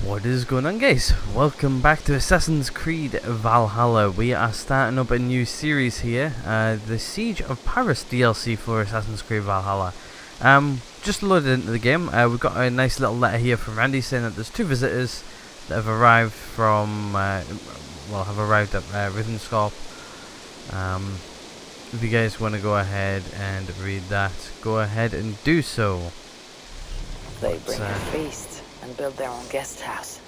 What is going on, guys? Welcome back to Assassin's Creed Valhalla. We are starting up a new series here, the Siege of Paris DLC for Assassin's Creed Valhalla. Just loaded into the game. We've got a nice little letter here from Randy saying that there's two visitors that have arrived from, have arrived at Ravensthorpe. If you guys want to go ahead and read that, go ahead and do so. They bring a feast and build their own guest house.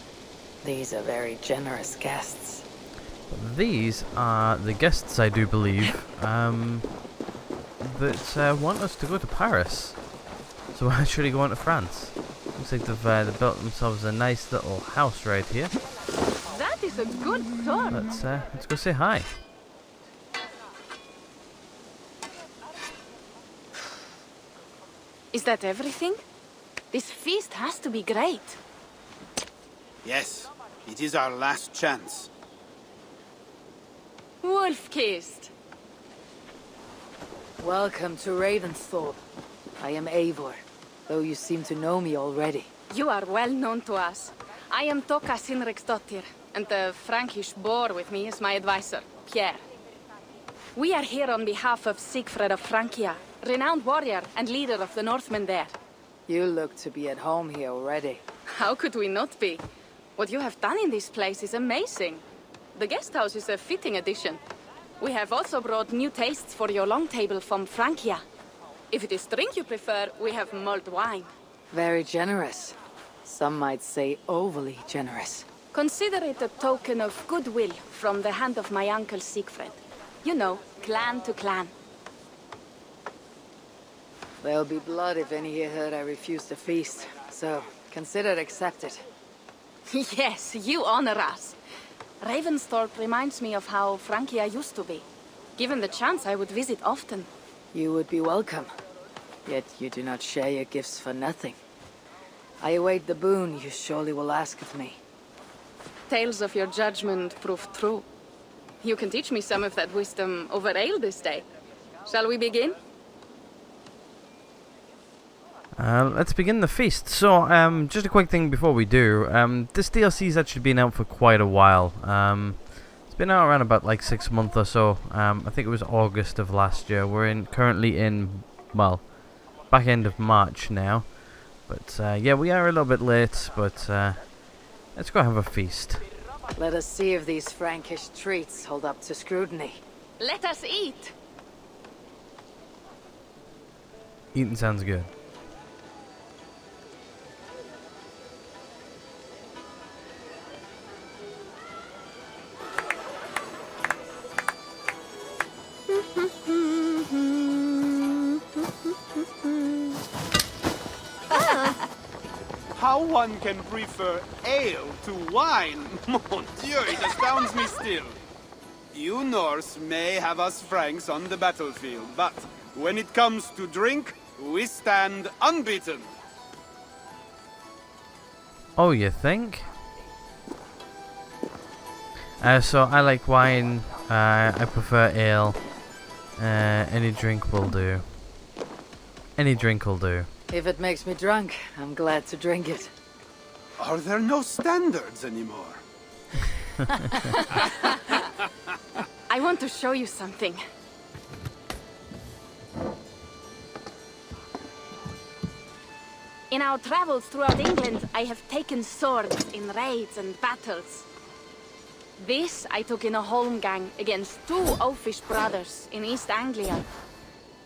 These are very generous guests. These are the guests, I do believe, that want us to go to Paris. So we're actually going to France. Looks like they've built themselves a nice little house right here. That is a good start. Let's go say hi. Is that everything? This feast has to be great. Yes, it is our last chance. Wolf-kissed. Welcome to Ravensthorpe. I am Eivor, though you seem to know me already. You are well known to us. I am Toka Sinriksdottir, and the Frankish boar with me is my advisor, Pierre. We are here on behalf of Siegfried of Francia, renowned warrior and leader of the Northmen there. You look to be at home here already. How could we not be? What you have done in this place is amazing. The guest house is a fitting addition. We have also brought new tastes for your long table from Francia. If it is drink you prefer, we have mulled wine. Very generous. Some might say overly generous. Consider it a token of goodwill from the hand of my uncle Siegfried. You know, clan to clan. There'll be blood if any here heard I refuse the feast, so consider it accepted. Yes, you honor us. Ravensthorpe reminds me of how Francia used to be. Given the chance, I would visit often. You would be welcome. Yet you do not share your gifts for nothing. I await the boon you surely will ask of me. Tales of your judgment prove true. You can teach me some of that wisdom over ale this day. Shall we begin? Let's begin the feast. So, just a quick thing before we do. This DLC's actually been out for quite a while. It's been out around about like 6 months or so. I think it was August of last year. We're currently in, well, back end of March now. But yeah, we are a little bit late. But let's go have a feast. Let us see if these Frankish treats hold up to scrutiny. Let us eat. Eating sounds good. How one can prefer ale to wine? Mon Dieu, it astounds me still. You Norse may have us Franks on the battlefield, but when it comes to drink, we stand unbeaten. Oh, you think? So I like wine. I prefer ale. Any drink will do. Any drink will do. If it makes me drunk, I'm glad to drink it. Are there no standards anymore? I want to show you something. In our travels throughout England, I have taken swords in raids and battles. This I took in a holmgang against two oafish brothers in East Anglia.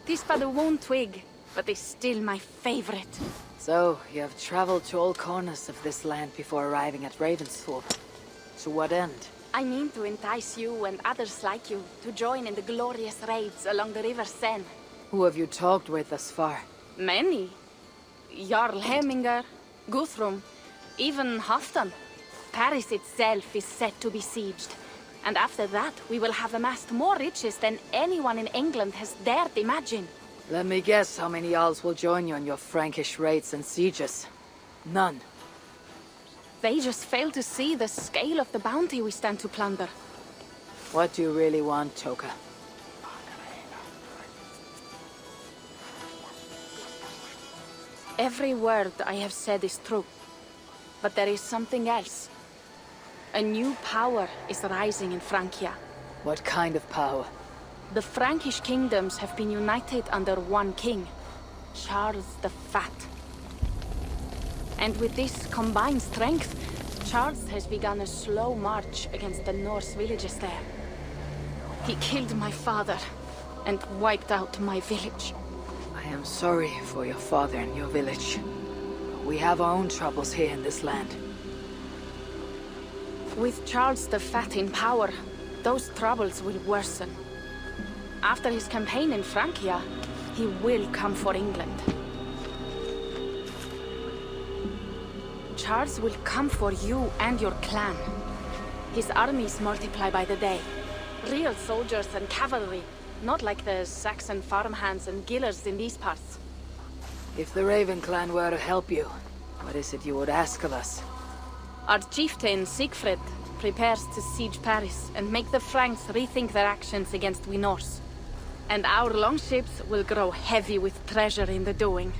Tis but a worn twig, but is still my favorite. So, you have traveled to all corners of this land before arriving at Ravensthorpe. To what end? I mean to entice you and others like you to join in the glorious raids along the River Seine. Who have you talked with thus far? Many. Jarl Hemminger, Guthrum, even Halfdan. Paris itself is set to be sieged. And after that, we will have amassed more riches than anyone in England has dared imagine. Let me guess how many Jarls will join you on your Frankish raids and sieges. None. They just fail to see the scale of the bounty we stand to plunder. What do you really want, Toka? Every word I have said is true. But there is something else. A new power is rising in Francia. What kind of power? The Frankish kingdoms have been united under one king, Charles the Fat. And with this combined strength, Charles has begun a slow march against the Norse villages there. He killed my father and wiped out my village. I am sorry for your father and your village. We have our own troubles here in this land. With Charles the Fat in power, those troubles will worsen. After his campaign in Francia, he will come for England. Charles will come for you and your clan. His armies multiply by the day. Real soldiers and cavalry, not like the Saxon farmhands and gillers in these parts. If the Raven clan were to help you, what is it you would ask of us? Our chieftain, Siegfried, prepares to siege Paris and make the Franks rethink their actions against we Norse. And our longships will grow heavy with treasure in the doing.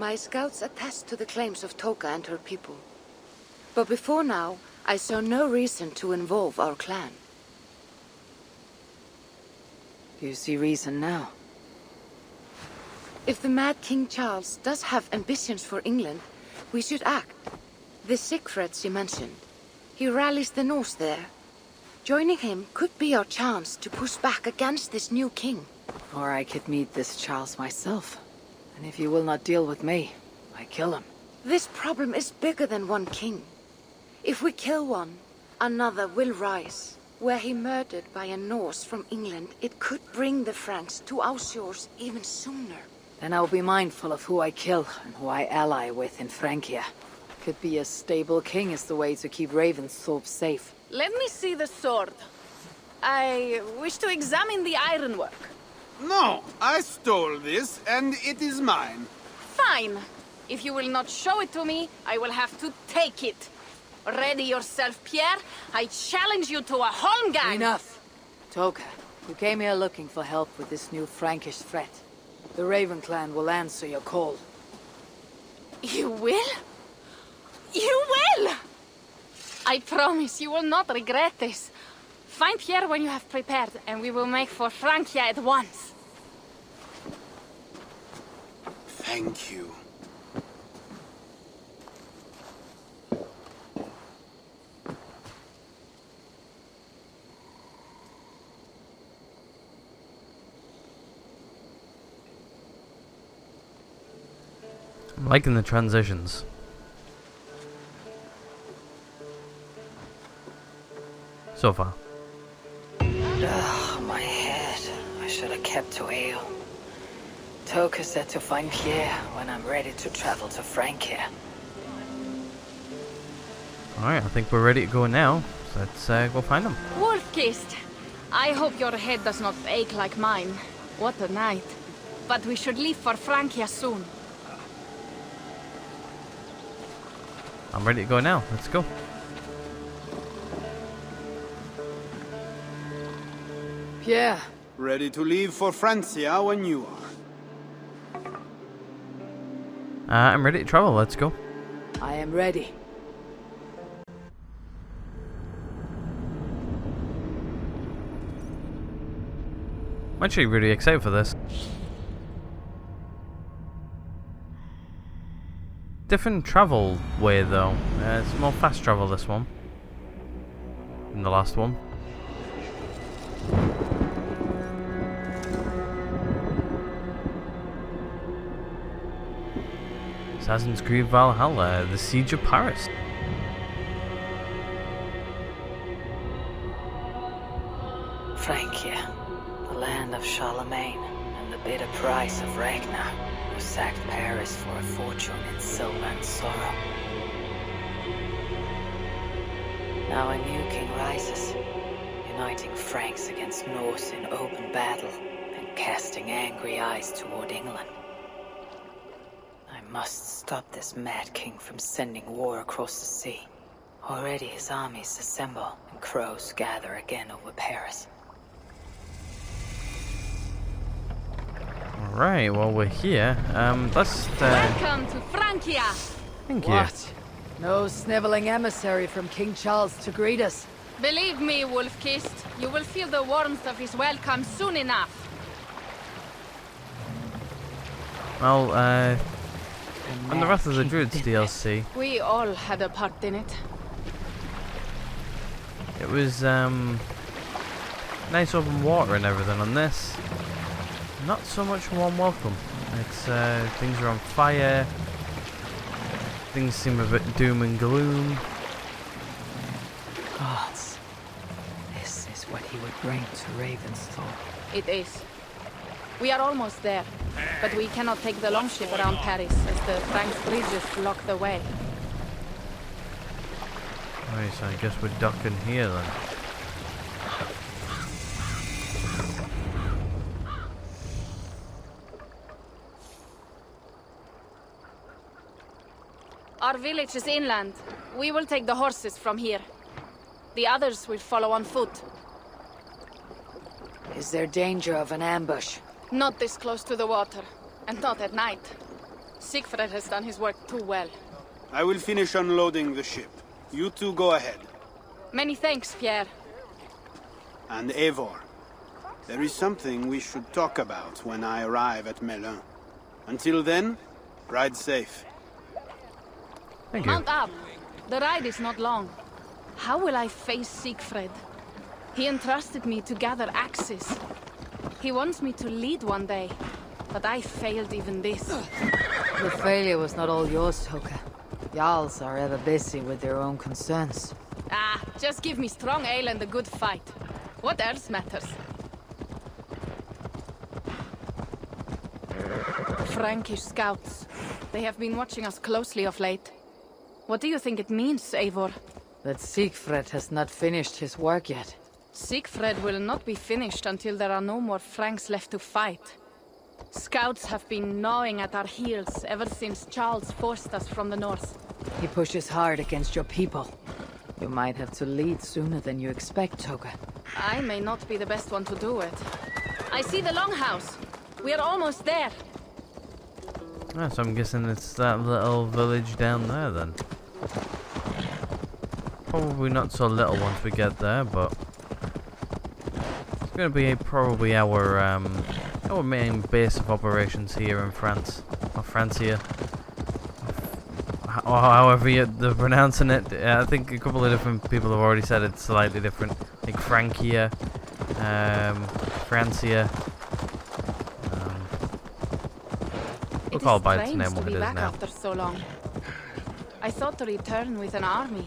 My scouts attest to the claims of Toka and her people. But before now, I saw no reason to involve our clan. Do you see reason now? If the Mad King Charles does have ambitions for England, we should act. The Siegfried she mentioned. He rallies the Norse there. Joining him could be our chance to push back against this new king. Or I could meet this Charles myself. And if you will not deal with me, I kill him. This problem is bigger than one king. If we kill one, another will rise. Were he murdered by a Norse from England, it could bring the Franks to our shores even sooner. Then I'll be mindful of who I kill and who I ally with in Francia. Could be a stable king is the way to keep Ravensthorpe safe. Let me see the sword. I wish to examine the ironwork. No, I stole this, and it is mine. Fine. If you will not show it to me, I will have to take it. Ready yourself, Pierre. I challenge you to a holmgang. Enough! Toka, you came here looking for help with this new Frankish threat. The Raven clan will answer your call. You will? You will! I promise you will not regret this. Find Pierre when you have prepared, and we will make for Francia at once. Thank you. I'm liking the transitions. So far. Ugh, my head. I should have kept to ale. Toka said to find Pierre when I'm ready to travel to Francia. Alright, I think we're ready to go now. So let's go find him. Wolf-kissed. I hope your head does not ache like mine. What a night. But we should leave for Francia soon. I'm ready to go now. Let's go. Pierre, Ready to leave for Francia when you are. I'm ready to travel. Let's go. I am ready. I'm actually really excited for this. Different travel way though. It's more fast travel this one than the last one. Assassin's Creed Valhalla, the Siege of Paris. Francia, the land of Charlemagne, and the bitter price of Ragnar, who sacked Paris for a fortune in silver and sorrow. Now a new king rises, uniting Franks against Norse in open battle, and casting angry eyes toward England. I must stop this mad king from sending war across the sea. Already his armies assemble, and crows gather again over Paris. Alright, well we're here. Let's Welcome to Francia! thank you. What? No sniveling emissary from King Charles to greet us. Believe me, Wolf-Kissed, you will feel the warmth of his welcome soon enough. Well, and the Wrath of the Druids DLC, We all had a part in it. it was nice open water and everything. On this, not so much warm welcome. It's things are on fire. Things seem a bit doom and gloom. Gods. This is what he would bring to Ravensthorpe. It is. We are almost there, but we cannot take the longship around Paris as the Franks bridges block the way. Right, so I guess we're docking here then. Our village is inland. We will take the horses from here. The others will follow on foot. Is there danger of an ambush? Not this close to the water, and not at night. Siegfried has done his work too well. I will finish unloading the ship. You two go ahead. Many thanks, Pierre. And Eivor, there is something we should talk about when I arrive at Melun. Until then, ride safe. Thank you. Mount up. The ride is not long. How will I face Siegfried? He entrusted me to gather axes. He wants me to lead one day, but I failed even this. The failure was not all yours, Toka. Jarls are ever busy with their own concerns. Ah, just give me strong ale and a good fight. What else matters? Frankish scouts. They have been watching us closely of late. What do you think it means, Eivor? That Siegfried has not finished his work yet. Siegfried will not be finished until there are no more Franks left to fight. Scouts have been gnawing at our heels ever since Charles forced us from the north. He pushes hard against your people. You might have to lead sooner than you expect, Toga. I may not be the best one to do it. I see the longhouse. We are almost there. Ah, so I'm guessing it's that little village down there then. Probably not so little once we get there, but it's going to be probably our main base of operations here in France, or Francia, or however they're pronouncing it. I think a couple of different people have already said it's slightly different, like Francia, Francia. We'll call it by its name what it is now. After so long. I thought to return with an army.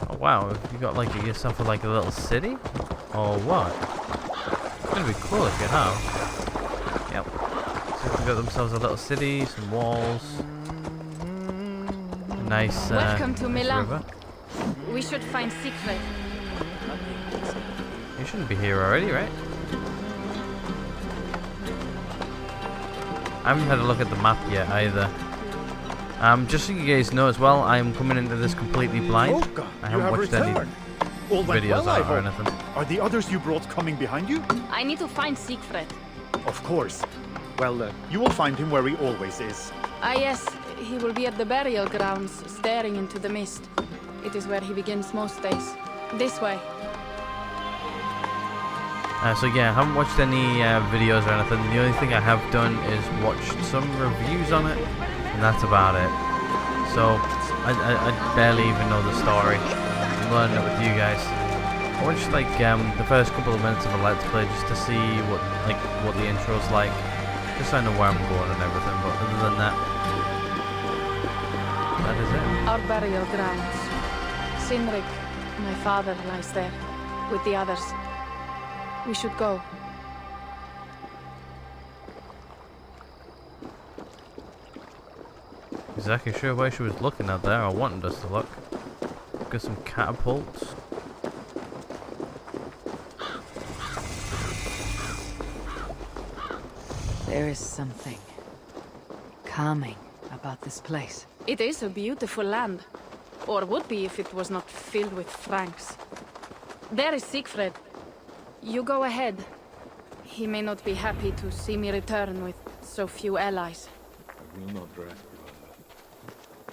Oh wow, you got like yourself like a little city, or what? It's gonna be cool if you have. Yep. So they've got themselves a little city, some walls, a nice, Welcome to nice Milan. river. We should find Siegfried. You shouldn't be here already, right? I haven't had a look at the map yet either. Just so you guys know as well, I am coming into this completely blind. Oka, I you haven't have watched any returned. All went videos well, I on it or hope. anything. Are the others you brought coming behind you? I need to find Siegfried. Of course. Well, you will find him where he always is. Ah yes, he will be at the burial grounds, staring into the mist. It is where he begins most days. This way. So yeah, I haven't watched any videos or anything. The only thing I have done is watched some reviews on it, and that's about it. So I barely even know the story. I'm learning it with you guys. I watched like the first couple of minutes of a let's play just to see what the intro's like, just so I know where I'm going and everything. But other than that, that is it. Our burial grounds. Sinrik, my father, lies there, with the others. We should go. Exactly sure where she was looking at there, or wanted us to look. Got some catapults. There is something calming about this place. It is a beautiful land. Or would be if it was not filled with Franks. There is Siegfried. You go ahead. He may not be happy to see me return with so few allies. I will not rest, brother.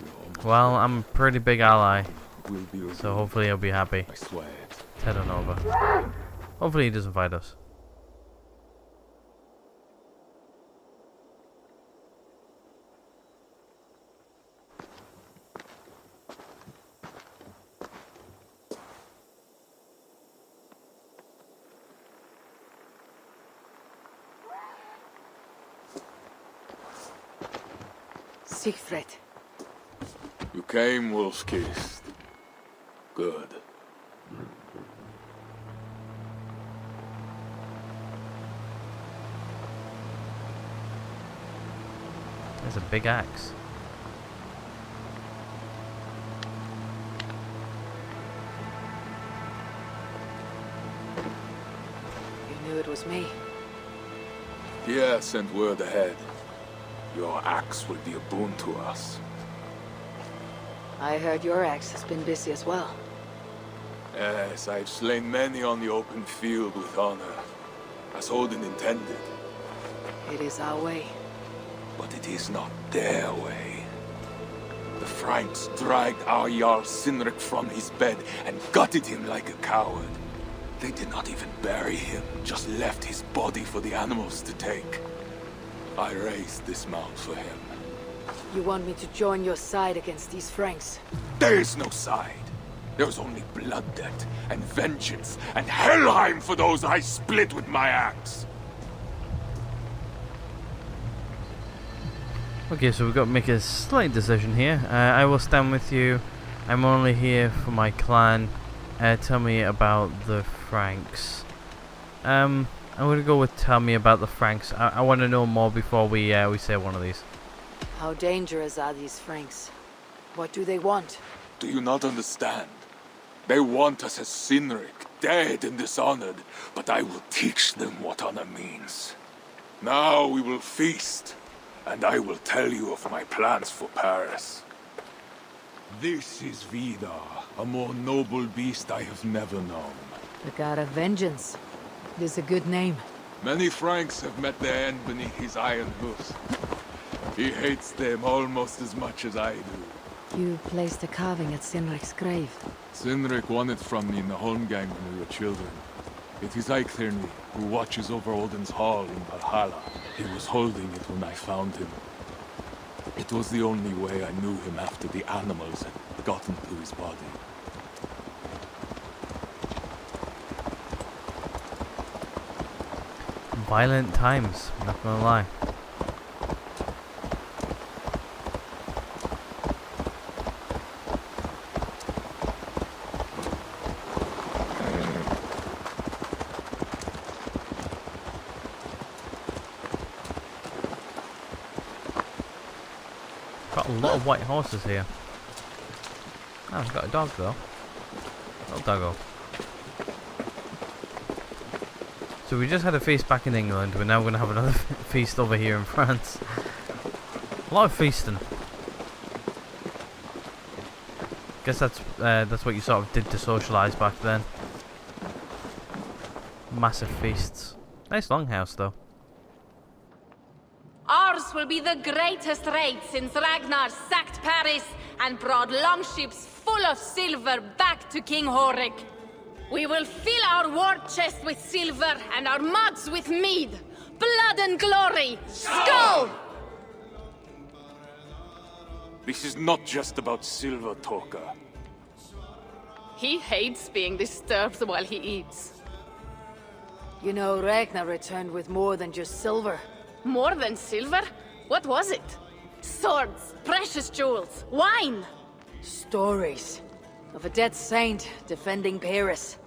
You're almost Well, I'm a pretty big ally, will be so revealed. hopefully he'll be happy. I swear it. Let's head on over. Hopefully he doesn't fight us. Siegfried. You came, wolf-kissed. Good. There's a big axe. You knew it was me. Pierre sent word ahead. Your axe will be a boon to us. I heard your axe has been busy as well. Yes, I've slain many on the open field with honor, as Odin intended. It is our way. But it is not their way. The Franks dragged our Jarl Sinric from his bed and gutted him like a coward. They did not even bury him, just left his body for the animals to take. I raised this mount for him. You want me to join your side against these Franks? There is no side. There is only blood debt and vengeance and Helheim for those I split with my axe. Okay, so we've got to make a slight decision here. I will stand with you. I'm only here for my clan. Tell me about the Franks. I'm gonna go with tell me about the Franks. I want to know more before we say one of these. How dangerous are these Franks? What do they want? Do you not understand? They want us as Sinric, dead and dishonored, but I will teach them what honor means. Now we will feast, and I will tell you of my plans for Paris. This is Vidar, a more noble beast I have never known. The god of vengeance. It is a good name. Many Franks have met their end beneath his iron hoofs. He hates them almost as much as I do. You placed a carving at Sinric's grave. Sinric won it from me in the Holmgang when we were children. It is Eiktherni, who watches over Odin's hall in Valhalla. He was holding it when I found him. It was the only way I knew him after the animals had gotten to his body. Violent times, I'm not gonna lie. Got a lot of white horses here. Oh, I've got a dog though. Little doggo. So we just had a feast back in England. We're now going to have another feast over here in France. A lot of feasting. Guess that's what you sort of did to socialise back then. Massive feasts. Nice longhouse though. Ours will be the greatest raid since Ragnar sacked Paris and brought longships full of silver back to King Horik. We will fill our war chest with silver and our mugs with mead. Blood and glory! Skull! This is not just about silver, Torka. He hates being disturbed while he eats. You know, Ragnar returned with more than just silver. More than silver? What was it? Swords, precious jewels, wine! Stories of a dead saint defending Paris.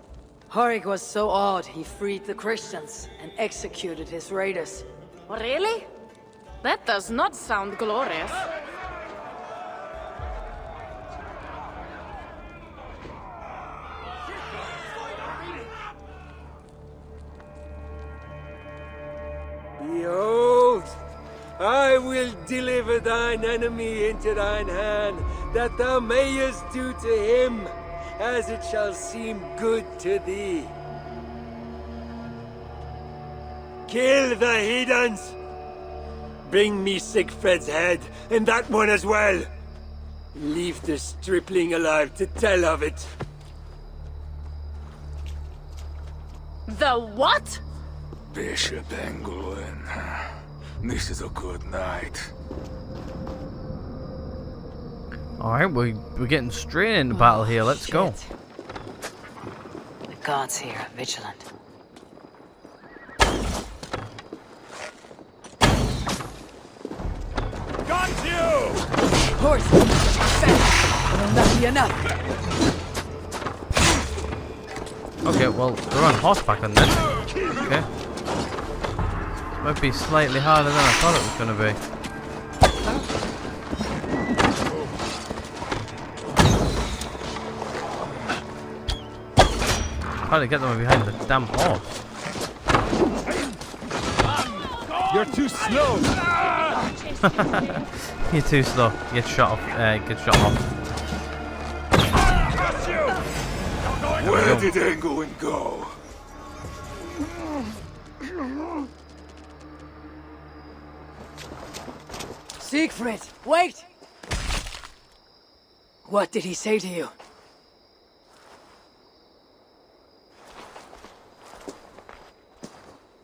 Horik was so awed he freed the Christians and executed his raiders. Really? That does not sound glorious. Behold, will deliver thine enemy into thine hand, that thou mayest do to him as it shall seem good to thee. Kill the heathens! Bring me Siegfried's head, and that one as well! Leave the stripling alive to tell of it. The what? Bishop Engelwin. This is a good night. Alright, we're getting straight into battle here. Let's go. Shit. The gods here are vigilant. Got you! Horse! Fast! Will not be enough! Okay, well, we're on horseback on this. Okay. Might be slightly harder than I thought it was going to be. How to get them behind the damn horse? You're too slow! You're too slow. Get shot off. Where did Engelwin go? Siegfried, wait! What did he say to you?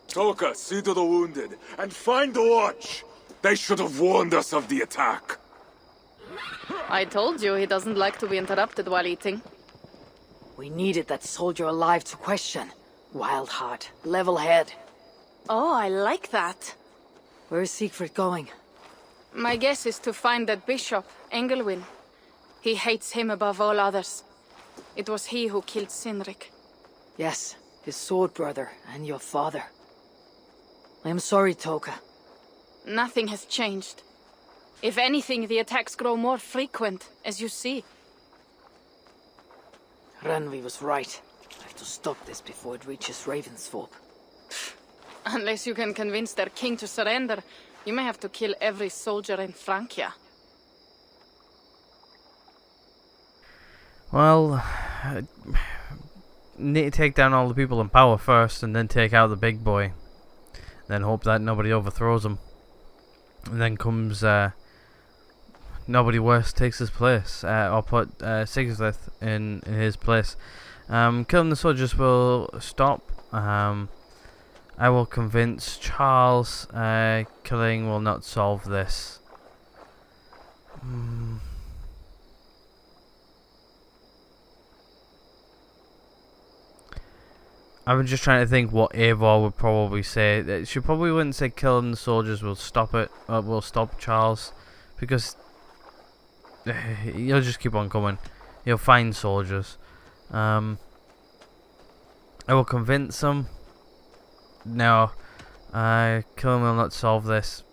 Toka, see to the wounded, and find the watch! They should have warned us of the attack. I told you he doesn't like to be interrupted while eating. We needed that soldier alive to question. Wild heart, level head. Oh, I like that. Where is Siegfried going? My guess is to find that bishop, Engelwin. He hates him above all others. It was he who killed Sinrik. Yes, his sword brother and your father. I am sorry, Toka. Nothing has changed. If anything, the attacks grow more frequent, as you see. Randvi was right. I have to stop this before it reaches Ravensthorpe. Unless you can convince their king to surrender, you may have to kill every soldier in Francia. Well, need to take down all the people in power first, and then take out the big boy. Then hope that nobody overthrows him. And then comes nobody worse takes his place, or put Sigismund in his place. Killing the soldiers will stop. I will convince Charles. Killing will not solve this. I'm just trying to think what Eivor would probably say. She probably wouldn't say killing the soldiers will stop it. Will stop Charles, because he'll just keep on coming. He'll find soldiers. I will convince him. No, killing will not solve this.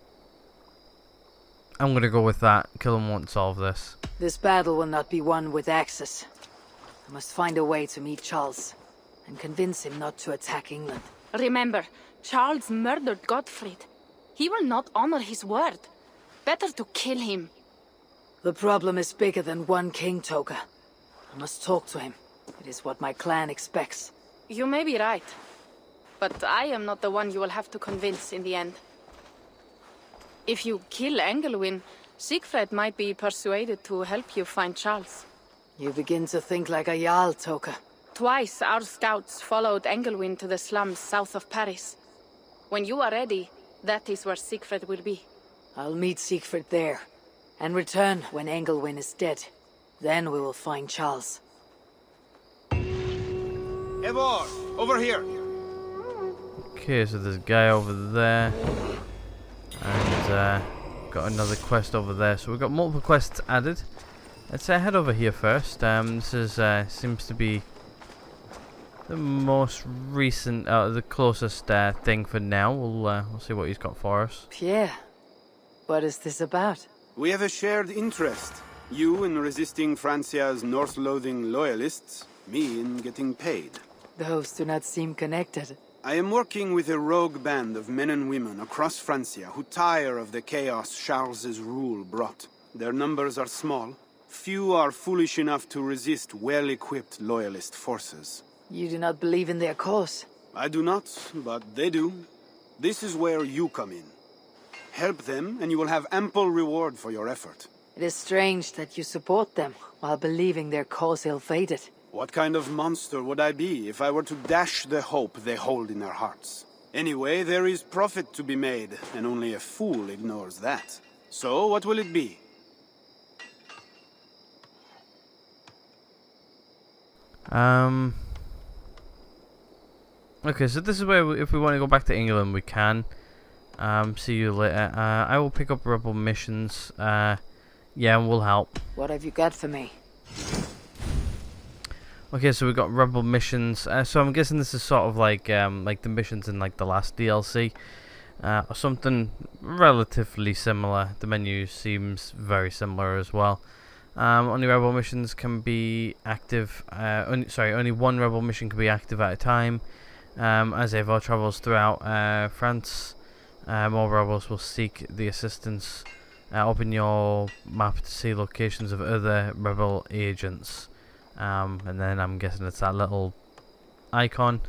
I'm gonna go with that. Killing won't solve this. This battle will not be won with axes. I must find a way to meet Charles and convince him not to attack England. Remember, Charles murdered Gottfried. He will not honor his word. Better to kill him. The problem is bigger than one king, Toka. I must talk to him. It is what my clan expects. You may be right. But I am not the one you will have to convince in the end. If you kill Engelwin, Siegfried might be persuaded to help you find Charles. You begin to think like a Jarl, Toka. Twice our scouts followed Engelwin to the slums south of Paris. When you are ready, that is where Siegfried will be. I'll meet Siegfried there, and return when Engelwin is dead. Then we will find Charles. Eivor, over here. Okay, so there's a guy over there, and got another quest over there. So we've got multiple quests added. Let's head over here first. This is seems to be the most recent, the closest thing for now. We'll see what he's got for us. Pierre, what is this about? We have a shared interest. You in resisting Francia's North-loathing loyalists, me in getting paid. Those do not seem connected. I am working with a rogue band of men and women across Francia who tire of the chaos Charles's rule brought. Their numbers are small. Few are foolish enough to resist well-equipped loyalist forces. You do not believe in their cause? I do not, but they do. This is where you come in. Help them, and you will have ample reward for your effort. It is strange that you support them, while believing their cause ill-fated. What kind of monster would I be if I were to dash the hope they hold in their hearts? Anyway, there is profit to be made, and only a fool ignores that. So, what will it be? Okay, so this is where if we want to go back to England, we can. See you later. I will pick up rebel missions. Yeah, and we'll help. What have you got for me? Okay, so we've got rebel missions. So I'm guessing this is sort of like the missions in like the last DLC, or something relatively similar. The menu seems very similar as well. Only rebel missions can be active. Only one rebel mission can be active at a time. As Eivor travels throughout France, more rebels will seek the assistance. Open your map to see locations of other rebel agents. And then I'm guessing it's that little icon.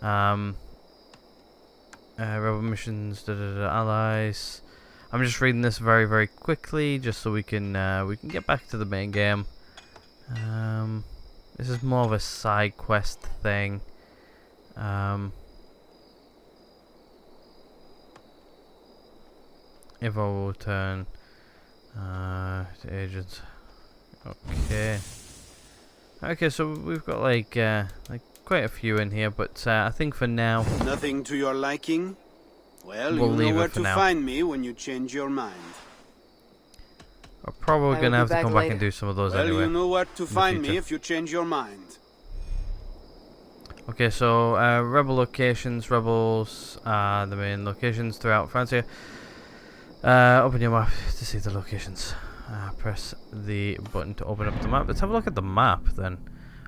Rebel missions, allies. I'm just reading this very, very quickly, just so we can get back to the main game. This is more of a side quest thing. If I will return to agents. Okay. Okay, so we've got like quite a few in here, but I think for now. Nothing to your liking? Well, we'll you know where to find me when you change your mind. We're probably gonna have to come back and do some of those anyway. Well, you know where to find me if you change your mind. Okay, so rebel locations, rebels, the main locations throughout Francia. Open your map to see the locations. Press the button to open up the map. Let's have a look at the map then.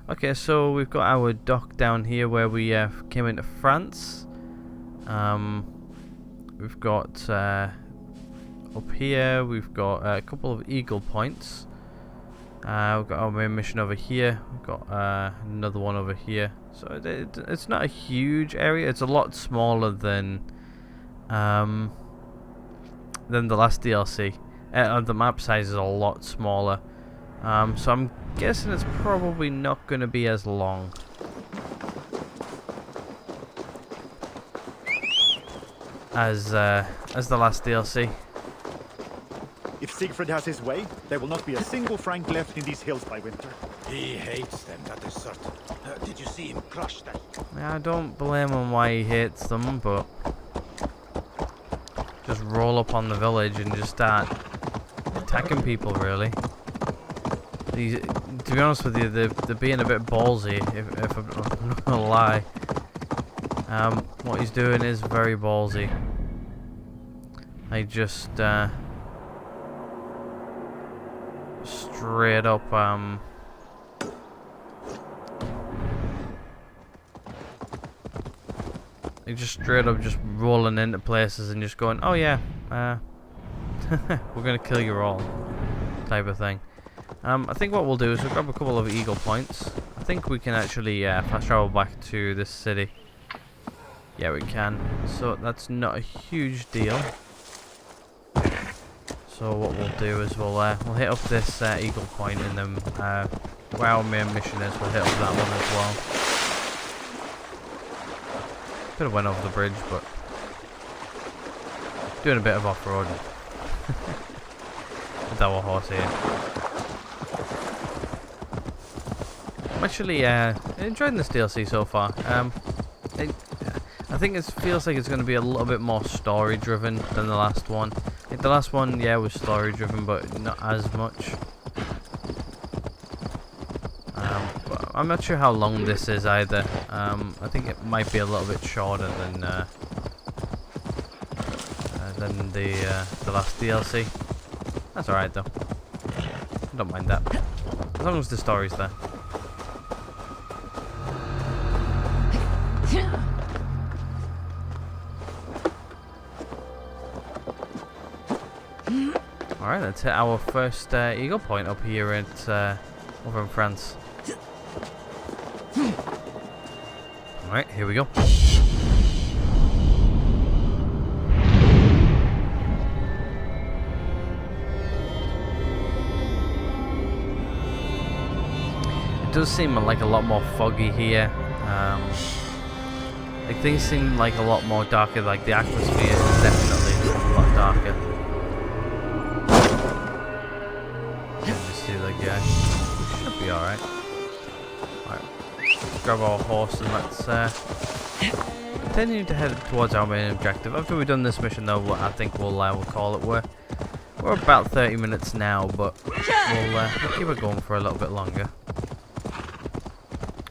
Okay, so we've got our dock down here where we came into France. We've got up here, we've got a couple of eagle points. We've got our main mission over here. We've got another one over here. So it's not a huge area. It's a lot smaller than the last DLC. The map size is a lot smaller. So I'm guessing it's probably not going to be as long. As the last DLC. If Siegfried has his way, there will not be a single Frank left in these hills by winter. He hates them, that is certain. Did you see him crush that? I don't blame him why he hates them, but just roll up on the village and just start attacking people, really. To be honest with you, they're being a bit ballsy, if I'm not gonna lie. What he's doing is very ballsy. I just straight up just rolling into places and just going, oh yeah, we're gonna kill you all, type of thing. I think what we'll do is we'll grab a couple of eagle points. I think we can actually fast travel back to this city. Yeah, we can. So that's not a huge deal. So what we'll do is we'll hit up this eagle point, and then where our main mission is, we'll hit up that one as well. Could have went over the bridge, but doing a bit of off-road with our horse here. I'm actually enjoying this DLC so far. I think it feels like it's going to be a little bit more story-driven than the last one. I think the last one, yeah, was story-driven, but not as much. But I'm not sure how long this is either. I think it might be a little bit shorter than the last DLC. That's alright though. I don't mind that, as long as the story's there. Alright, let's hit our first eagle point up here at over in France. Alright, here we go. It does seem like a lot more foggy here. Like things seem like a lot more darker, like the atmosphere is definitely a lot darker. See the guy. We should be alright. Alright. Let's grab our horse and let's continue to head towards our main objective. After we've done this mission though, I think we'll call it. We're about 30 minutes now, but we'll keep it going for a little bit longer.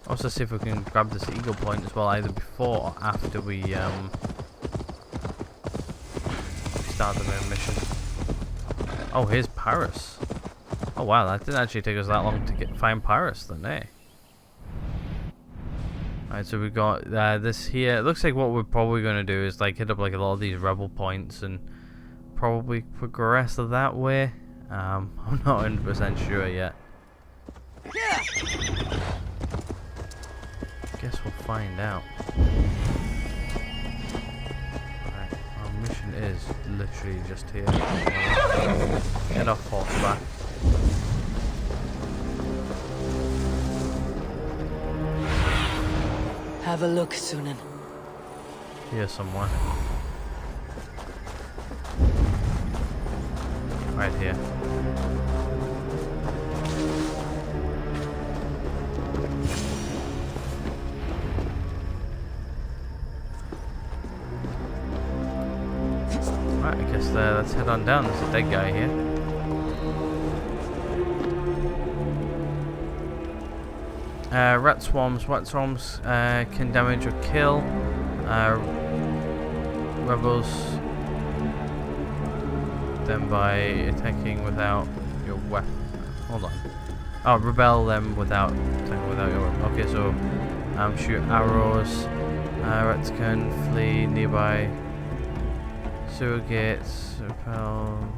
Also see if we can grab this eagle point as well, either before or after we start the main mission. Oh, here's Paris. Oh wow, that didn't actually take us that long to find Paris then, eh? Alright, so we got this here. It looks like what we're probably going to do is like hit up like a lot of these rebel points and probably progress that way. I'm not 100% sure yet. Guess we'll find out. Alright, our mission is literally just here. Get off horseback. Have a look, Sunan. Here somewhere. Right here. Right, I guess let's head on down. There's a dead guy here. Rat swarms can damage or kill rebels them by attacking without your weapon. Hold on. Oh, repel them without attacking without your weapon. Okay, so shoot arrows. Rats can flee nearby sewer gates. Repel.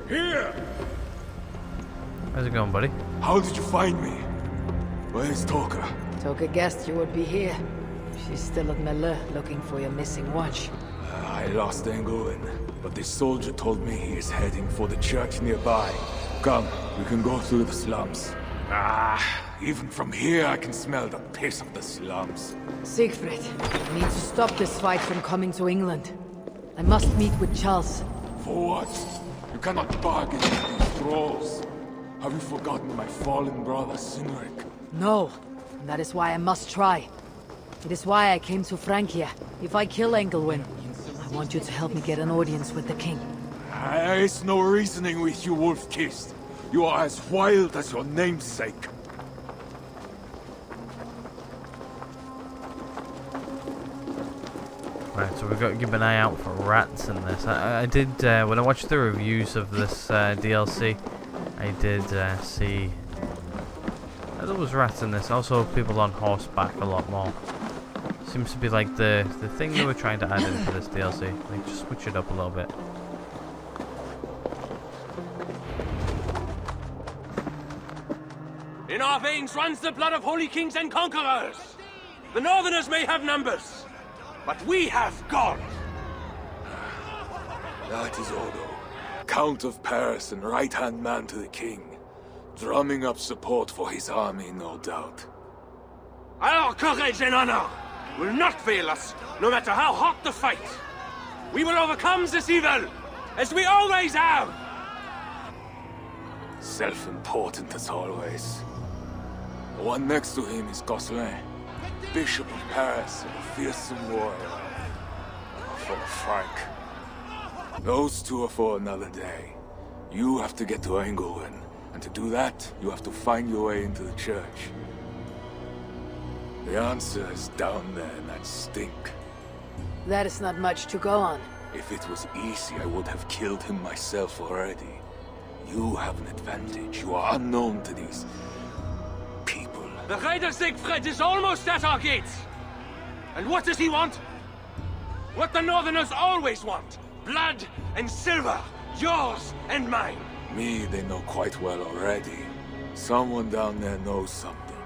Here! How's it going, buddy? How did you find me? Where's Toka? Toka guessed you would be here. She's still at Melle, looking for your missing watch. I lost Engelwin, but this soldier told me he is heading for the church nearby. Come, we can go through the slums. Even from here I can smell the piss of the slums. Siegfried, I need to stop this fight from coming to England. I must meet with Charles. For what? You cannot bargain with these thralls. Have you forgotten my fallen brother, Sinric? No, and that is why I must try. It is why I came to Francia. If I kill Engelwin, I want you to help me get an audience with the king. There is no reasoning with you, Wolf-Kissed. You are as wild as your namesake. Right, so we've got to keep an eye out for rats in this. I did, when I watched the reviews of this DLC, I did see there was rats in this. Also, people on horseback a lot more. Seems to be like the thing they were trying to add into this DLC. Like, just switch it up a little bit. In our veins runs the blood of holy kings and conquerors. The Northerners may have numbers, but we have God. That is Odo, Count of Paris and right-hand man to the king. Drumming up support for his army, no doubt. Our courage and honor will not fail us, no matter how hot the fight. We will overcome this evil, as we always have. Self-important as always. The one next to him is Gosselin, Bishop of Paris and a fearsome warrior. for Frank. Those two are for another day. You have to get to Engelwin, and to do that, you have to find your way into the church. The answer is down there in that stink. That is not much to go on. If it was easy, I would have killed him myself already. You have an advantage. You are unknown to these people. The Raider Siegfried is almost at our gates. And what does he want? What the Northerners always want. Blood and silver. Yours and mine. Me, they know quite well already. Someone down there knows something.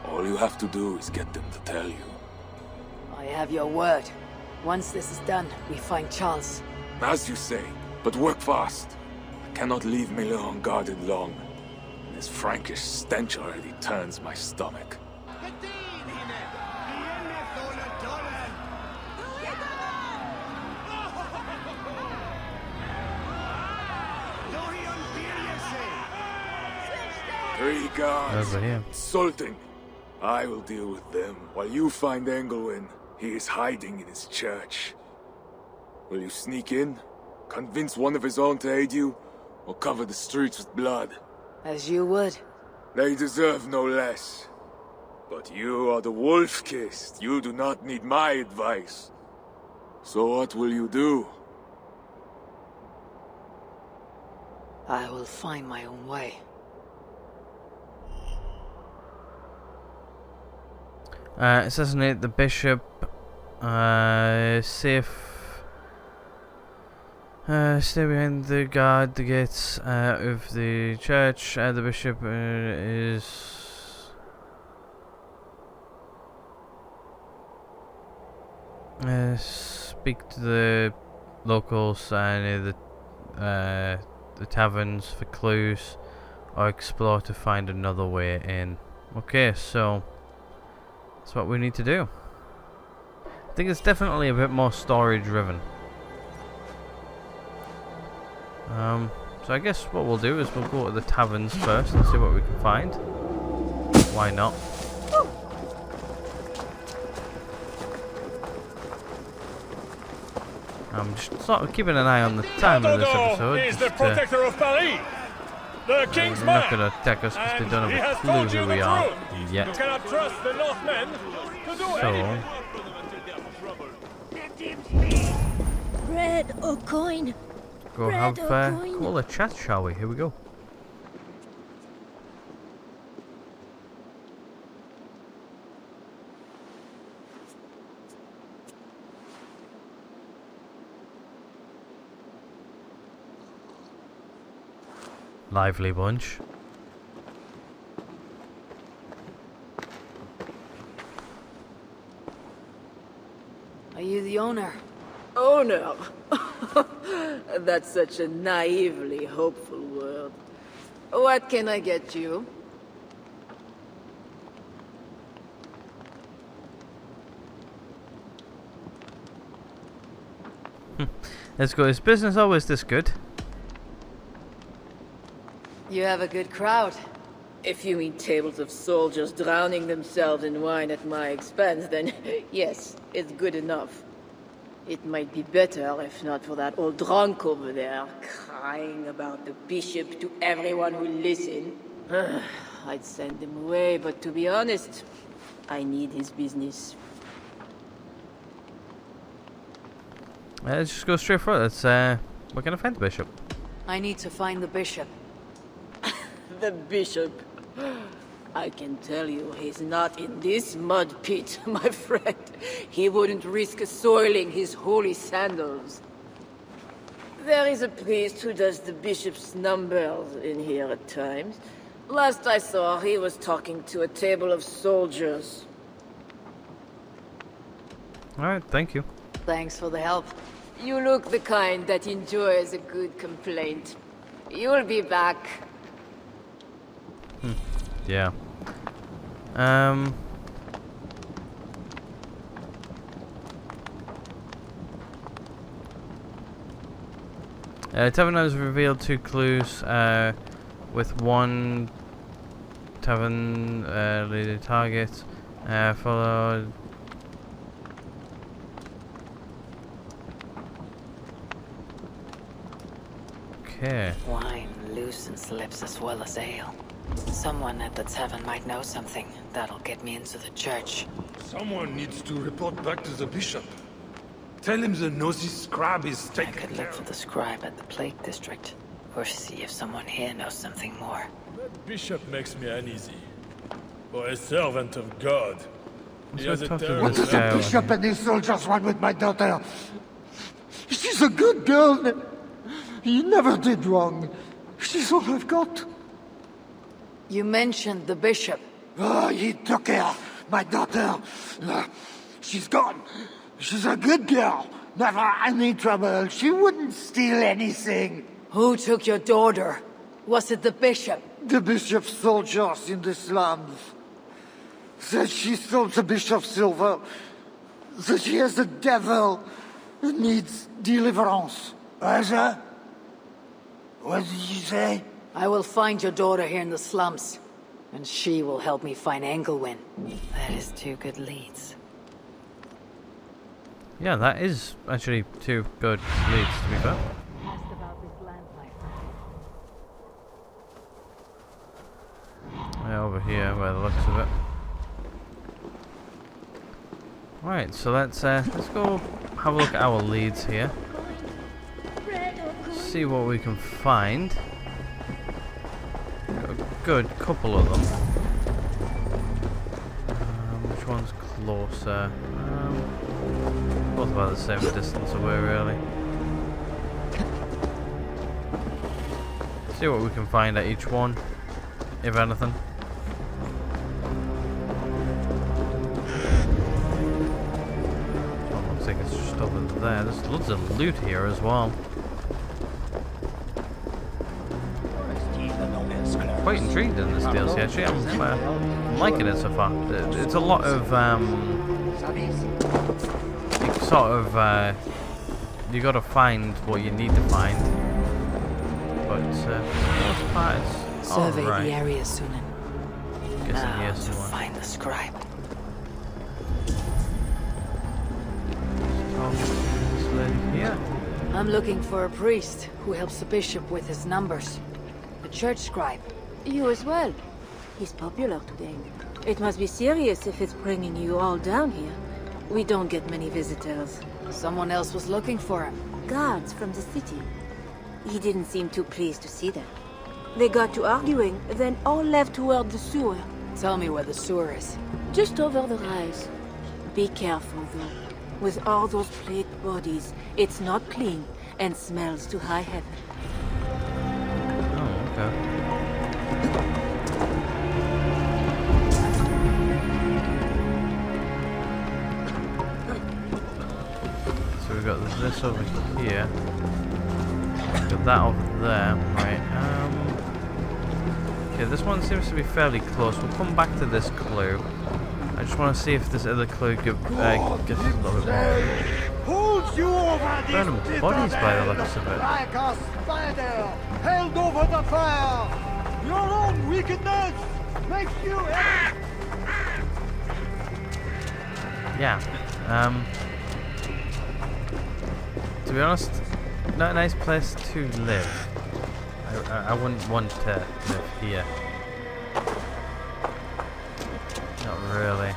All you have to do is get them to tell you. I have your word. Once this is done, we find Charles. As you say, but work fast. I cannot leave Miller unguarded long. This Frankish stench already turns my stomach. Three guards. Over here. Insulting. I will deal with them while you find Engelwin. He is hiding in his church. Will you sneak in? Convince one of his own to aid you? Or cover the streets with blood? As you would. They deserve no less. But you are the wolf-kissed. You do not need my advice. So what will you do? I will find my own way. Assassinate the bishop. Stay behind the guard, the gates of the church. The bishop is... speak to the locals near the taverns for clues, or explore to find another way in. Okay, so that's what we need to do. I think it's definitely a bit more story driven. So I guess what we'll do is we'll go to the taverns first and see what we can find. Why not? I'm just sort of keeping an eye on the time of this episode. Is the protector of Paris, the king's they're man. not going to attack us because they don't He have has a clue told you who the we are truth. yet. You cannot trust the Northmen to do anything. Bread or coin? Go Bread have or coin? call a chat, shall we? Here we go. Lively bunch. Are you the owner? Owner? That's such a naively hopeful word. What can I get you? Let's go. Is business always this good? You have a good crowd. If you mean tables of soldiers drowning themselves in wine at my expense, then yes, it's good enough. It might be better if not for that old drunk over there, crying about the bishop to everyone who listen. I'd send him away, but to be honest, I need his business. Let's just go straight for it. Let's, we're gonna find the bishop. I need to find the bishop. The bishop. I can tell you, he's not in this mud pit, my friend. He wouldn't risk soiling his holy sandals. There is a priest who does the bishop's numbers in here at times. Last I saw, he was talking to a table of soldiers. Alright, thank you. Thanks for the help. You look the kind that enjoys a good complaint. You'll be back. Yeah. Tavern has revealed 2 clues, with one tavern leader target, followed. Okay. Wine loosens lips as well as ale. Someone at the tavern might know something that'll get me into the church. Someone needs to report back to the bishop. Tell him the nosy scribe is I taken could care look for of. the scribe at the Plague District, or see if someone here knows something more. That bishop makes me uneasy. For a servant of God. He has a terrible What's this guy? Bishop and his soldiers want with my daughter? She's a good girl. He never did wrong. She's all I've got. You mentioned the bishop. Oh, he took her. My daughter. She's gone. She's a good girl. Never any trouble. She wouldn't steal anything. Who took your daughter? Was it the bishop? The bishop's soldiers in the slums. Said she stole the bishop's silver. Said she has the devil and needs deliverance. What did you say? I will find your daughter here in the slums. And she will help me find Engelwin. That is 2 good leads. Yeah, that is actually 2 good leads, to be fair. Yeah, over here, by the looks of it. Right, so let's go have a look at our leads here. See what we can find. Got a good couple of them. Which one's closer? Both about the same distance away, really. See what we can find at each one, if anything. Oh, looks like it's just over there. There's loads of loot here as well. Quite intrigued in this DLC actually. I'm liking it so far. It's a lot of you gotta find what you need to find, but for the most part it's Survey alright. the area, Sunan. Guessing Now here to somewhere. find the scribe. This lady here. I'm looking for a priest who helps the bishop with his numbers. A church scribe. You as well. He's popular today. It must be serious if it's bringing you all down here. We don't get many visitors. Someone else was looking for him. Guards from the city. He didn't seem too pleased to see them. They got to arguing, then all left toward the sewer. Tell me where the sewer is. Just over the rise. Be careful, though. With all those plagued bodies, it's not clean and smells to high heaven. Oh, okay. So we've got this over here. We've got that over there. Right. Okay, this one seems to be fairly close. We'll come back to this clue. I just want to see if this other clue gives us a little bit more. Hold you over these Random bodies by the looks of it. like a spider held over the fire. Your own wickedness makes you. Yeah. To be honest, not a nice place to live. I wouldn't want to live here. Not really.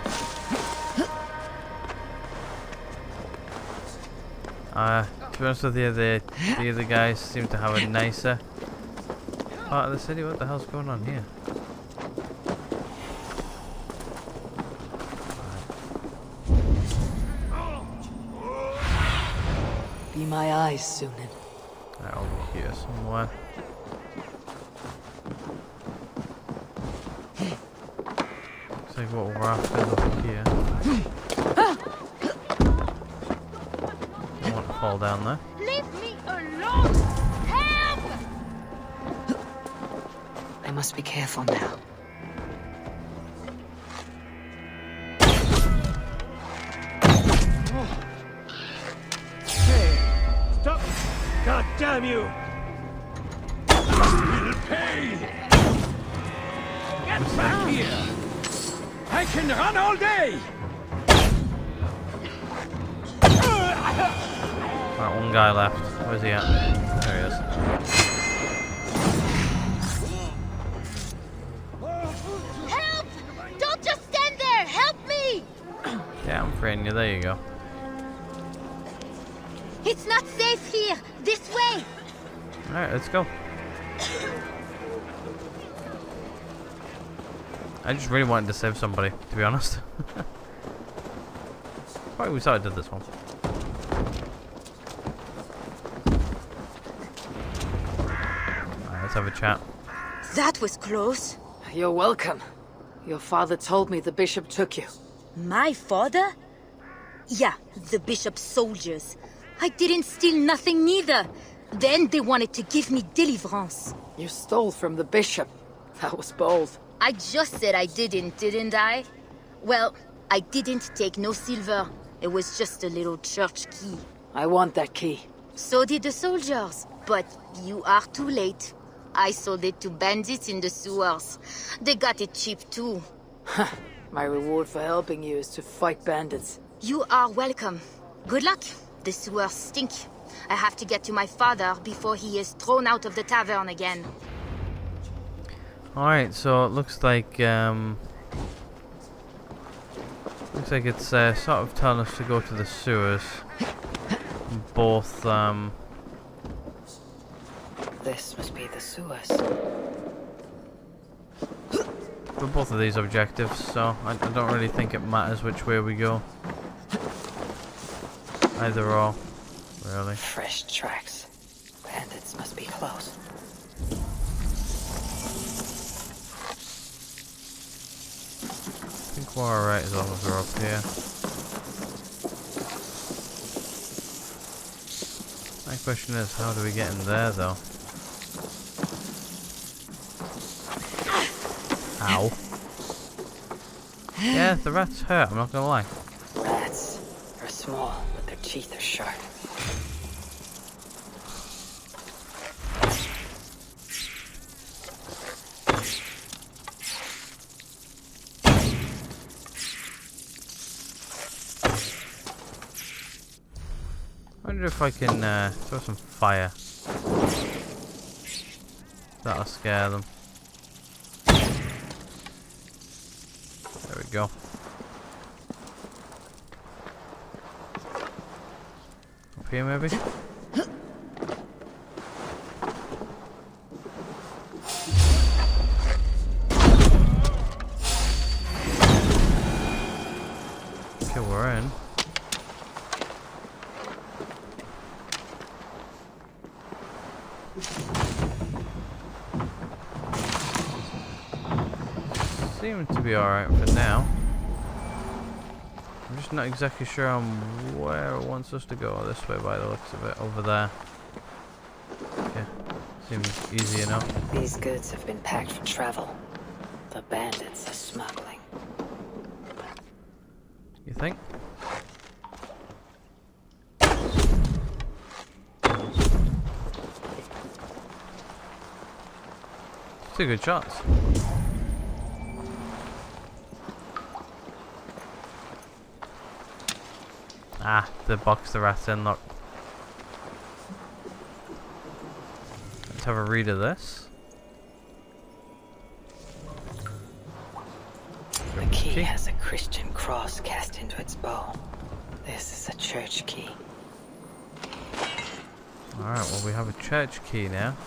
To be honest with you, the other guys seem to have a nicer part of the city. What the hell's going on here? Be my eyes, Sunan. Right, over here somewhere. Looks like what we're after is over here. Don't want to fall down there. Leave me alone! Help! I must be careful now. Stop! God damn you! You'll pay! Get back here! I can run all day! Right, one guy left. Where's he at? There he is. there you go. It's not safe here! This way! Alright, let's go. I just really wanted to save somebody, to be honest. Probably we started did this one. Alright, let's have a chat. That was close. You're welcome. Your father told me the bishop took you. My father? Yeah, the bishop's soldiers. I didn't steal nothing neither. Then they wanted to give me deliverance. You stole from the bishop. That was bold. I just said I didn't I? Well, I didn't take no silver. It was just a little church key. I want that key. So did the soldiers. But you are too late. I sold it to bandits in the sewers. They got it cheap too. My reward for helping you is to fight bandits. You are welcome. Good luck. The sewers stink. I have to get to my father before he is thrown out of the tavern again. Alright, so it looks like it's sort of telling us to go to the sewers. Both This must be the sewers. for both of these objectives, so I don't really think it matters which way we go. Either or, really. Fresh tracks. Bandits must be close. I think we're alright as long as we're up here. My question is, how do we get in there though? Ow. Yeah, the rats hurt, I'm not gonna lie. Rats are small, but their teeth are sharp. I wonder if I can throw some fire. That'll scare them. There we go. Up here maybe? Okay, we're in. Seems to be alright for now. I'm just not exactly sure on where it wants us to go. This way by the looks of it. Over there. Okay. Seems easy enough. These goods have been packed for travel. The bandits are smuggling. You think? Two good shots. Ah, the box the rats in, look. Let's have a read of this. The key has a Christian cross cast into its bow. This is a church key. Alright, well we have a church key now.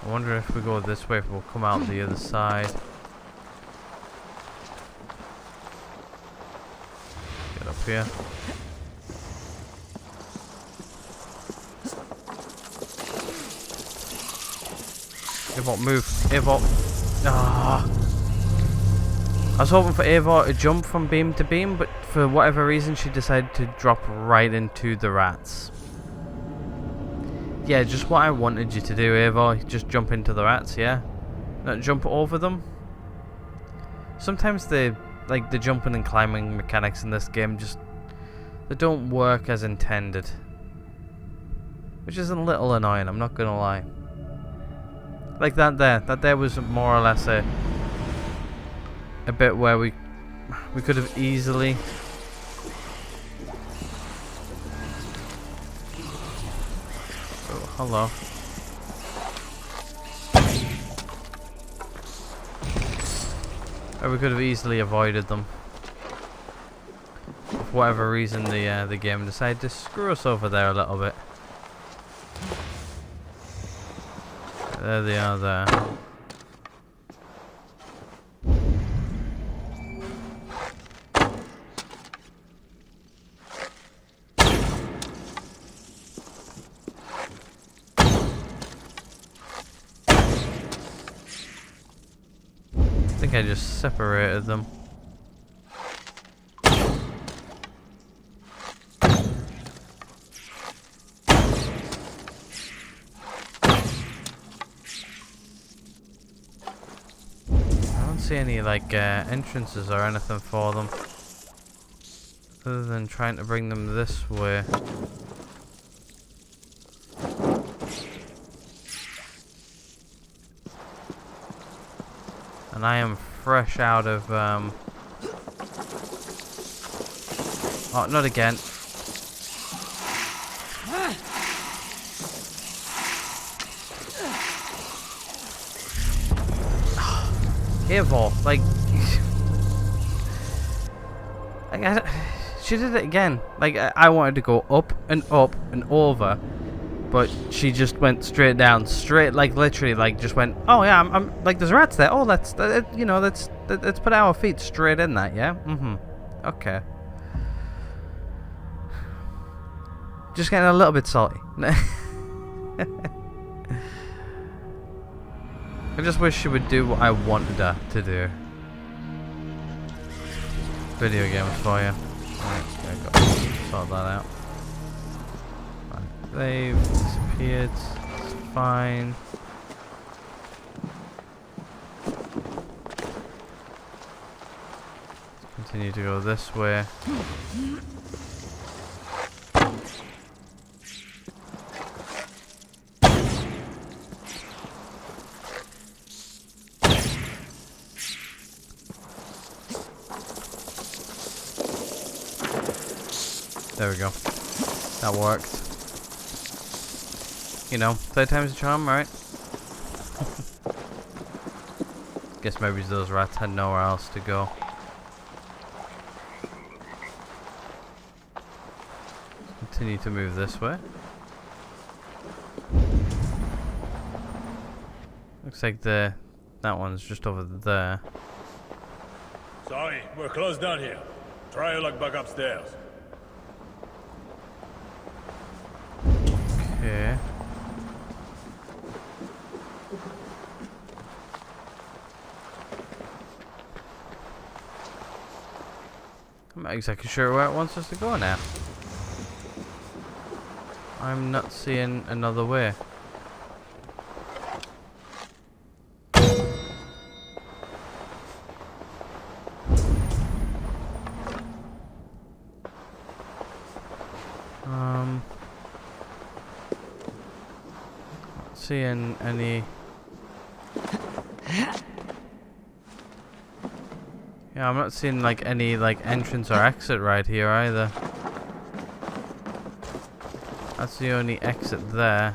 I wonder if we go this way, if we'll come out the other side. Get up here. Avot, move. Avot. Ah. I was hoping for Avot to jump from beam to beam, but for whatever reason she decided to drop right into the rats. Yeah, just what I wanted you to do, Avot. Just jump into the rats, yeah? Not jump over them. Sometimes the jumping and climbing mechanics in this game just... they don't work as intended. Which is a little annoying, I'm not gonna lie. Like that there was more or less a bit where we could have easily hello. Or we could have easily avoided them. For whatever reason, the game decided to screw us over there a little bit. There they are there. I think I just separated them. I don't see any like entrances or anything for them, other than trying to bring them this way. And I am fresh out of oh, not again. Careful, like she did it again. Like I wanted to go up and over, but she just went straight down, like literally, like just went. Oh yeah, I'm like there's rats there. Oh, let's put our feet straight in that. Yeah. Okay. Just getting a little bit salty. I just wish she would do what I wanted her to do. Video games for you. Right, I got to sort that out. Right, they've disappeared. It's fine. Let's continue to go this way. There we go. That worked. You know, third time's a charm, right? Guess maybe those rats had nowhere else to go. Continue to move this way. Looks like that one's just over there. Sorry, we're closed down here. Try your luck back upstairs. Okay. I'm not exactly sure where it wants us to go now. I'm not seeing another way. Seeing any. Yeah, I'm not seeing like any like entrance or exit right here either. That's the only exit there.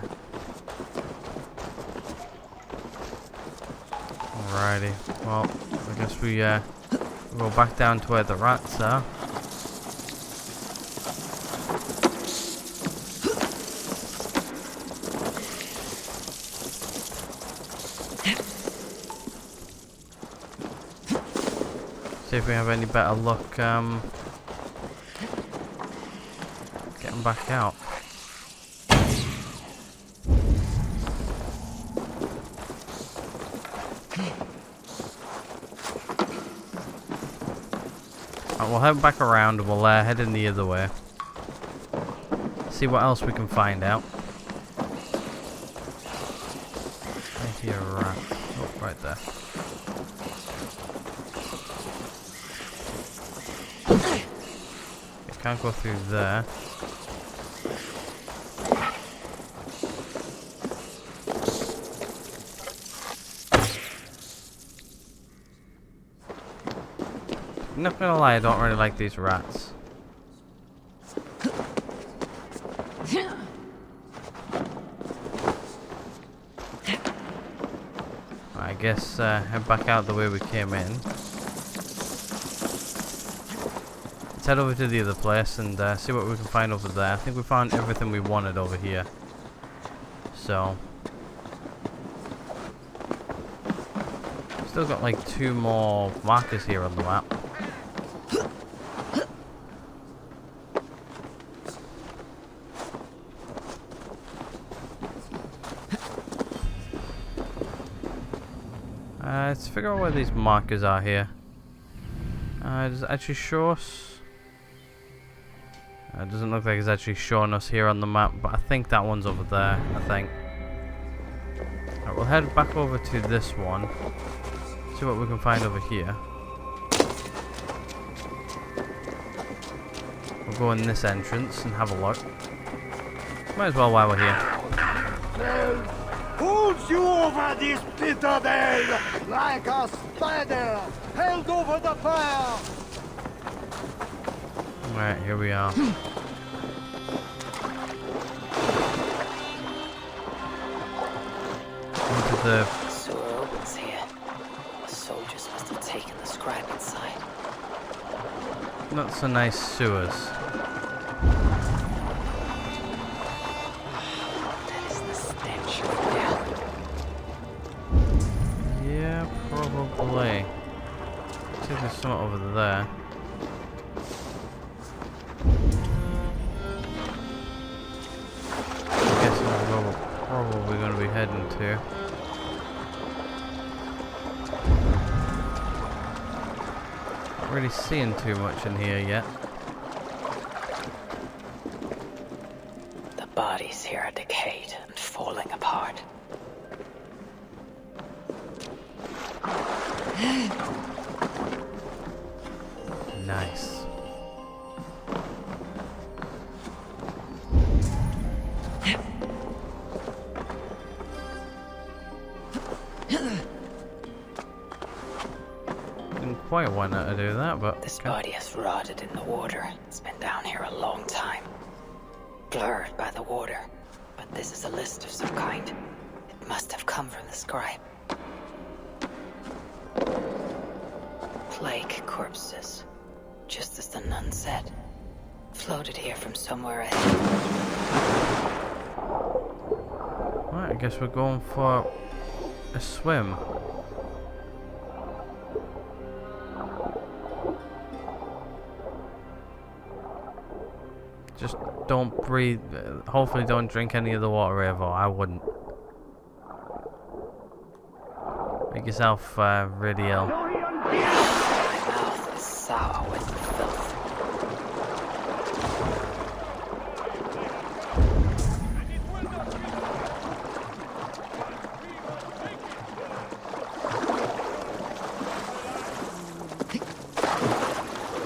Alrighty, well, I guess we go back down to where the rats are. See if we have any better luck getting back out. Right, we'll head back around and we'll head in the other way. See what else we can find out. I hear a rat. Oh, right there. Can't go through there. I'm not gonna lie, I don't really like these rats. guess head back out the way we came in. Let's head over to the other place and see what we can find over there. I think we found everything we wanted over here. So, still got like 2 more markers here on the map. Let's figure out where these markers are here. Does it actually show us? It doesn't look like it's actually showing us here on the map, but I think that one's over there, I think. Alright, we'll head back over to this one. See what we can find over here. We'll go in this entrance and have a look. Might as well while we're here. Pulls you over this pit of hell like a spider held over the fire. Alright, here we are. Into the sewer opens here. The soldiers must have taken the scribe inside. not so nice sewers. Yeah, probably. I think there's something over there. I guess that's where we're probably going to be heading to. Not really seeing too much in here yet. The bodies here are decayed and falling apart. Nice. Didn't quite want to do that, but this body has rotted in the water. It's been down here a long time. Blurred by the water. But this is a list of some kind. It must have come from the scribe. Plague corpses. Just as the nun said. Floated here from somewhere ahead. Right, I guess we're going for a swim. Just don't breathe. Hopefully, don't drink any of the water ever. I wouldn't. Make yourself really ill. My mouth is sour with filth.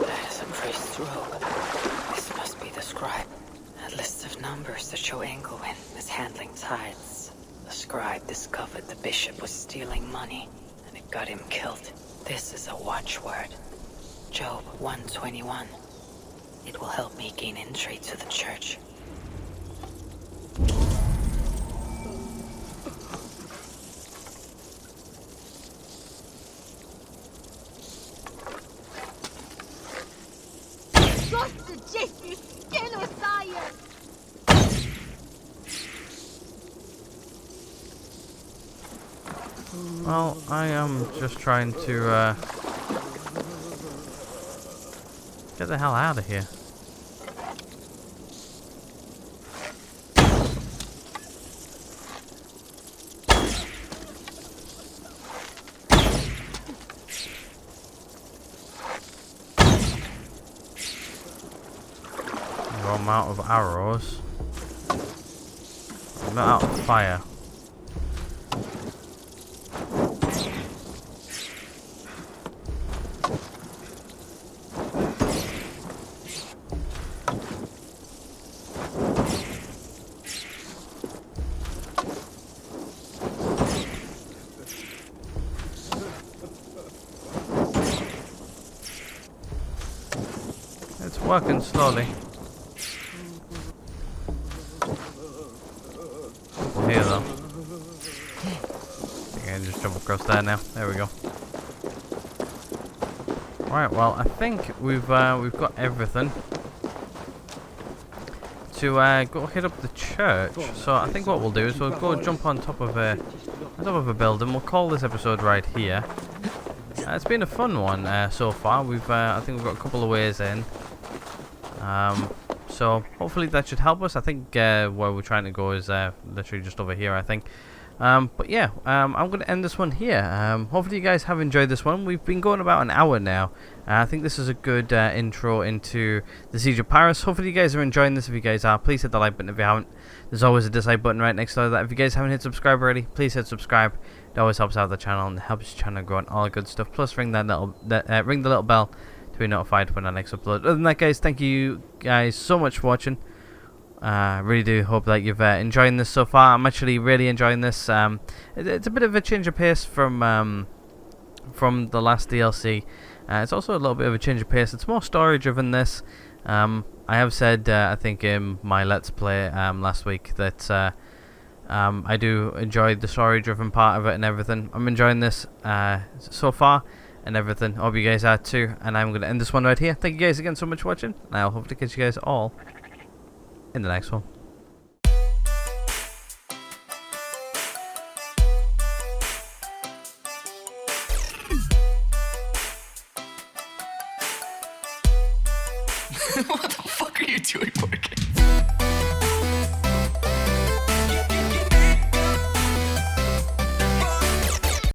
That is a priest's robe. This must be the scribe. A list of numbers that show Engwin is handling tithes. The scribe discovered the bishop was stealing money, and it got him killed. This is a watchword. Job 121. It will help me gain entry to the church. Well, I am just trying to get the hell out of here. I'm out of arrows. I'm not out of fire. It's working slowly. Here though. I can just jump across across there now. There we go. Right, well, I think we've got everything to go hit up the church. So I think what we'll do is we'll go jump on top of a building. We'll call this episode right here. It's been a fun one so far. I think we've got a couple of ways in. So hopefully that should help us. I think where we're trying to go is literally just over here, I think. But yeah, I'm going to end this one here. Hopefully you guys have enjoyed this one. We've been going about an hour now. I think this is a good intro into the Siege of Paris. Hopefully you guys are enjoying this. If you guys are, please hit the like button. If you haven't, there's always a dislike button right next to that. If you guys haven't hit subscribe already, please hit subscribe. It always helps out the channel and helps the channel grow and all good stuff. Plus ring the little bell to be notified when our next upload. Other than that, guys, thank you guys so much for watching. I really do hope that you've enjoying this so far. I'm actually really enjoying this. It's a bit of a change of pace from the last DLC. It's also a little bit of a change of pace. It's more story driven this. I have said, I think in my Let's Play last week, that I do enjoy the story driven part of it and everything. I'm enjoying this so far and everything. I hope you guys are too. And I'm going to end this one right here. Thank you guys again so much for watching. And I'll hopefully catch you guys all in the next one. What the fuck are you doing, Morgan?